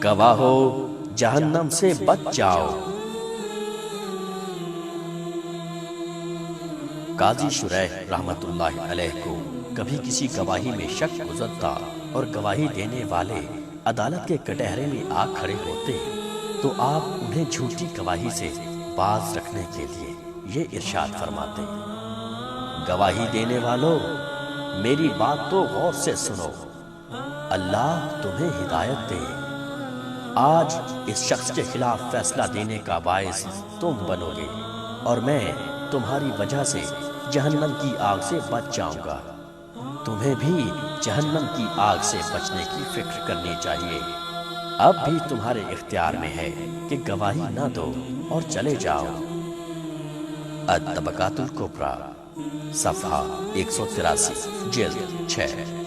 گواہو جہنم سے بچ جاؤ۔ قاضی شریح رحمت اللہ علیہ کو کبھی کسی گواہی میں شک گزرتا اور گواہی دینے والے عدالت کے کٹہرے میں آ کھڑے ہوتے تو آپ انہیں جھوٹی گواہی سے باز رکھنے کے لیے یہ ارشاد فرماتے، گواہی دینے والوں میری بات تو غور سے سنو، اللہ تمہیں ہدایت دے۔ آج اس شخص کے خلاف فیصلہ دینے کا باعث تم بنو گے اور میں تمہاری وجہ سے جہنم کی آگ سے بچ جاؤں گا۔ تمہیں بھی جہنم کی آگ سے بچنے کی فکر کرنی چاہیے۔ اب بھی تمہارے اختیار میں ہے کہ گواہی نہ دو اور چلے جاؤ۔ الطبقات الکبریٰ صفحہ 183 جلد 6۔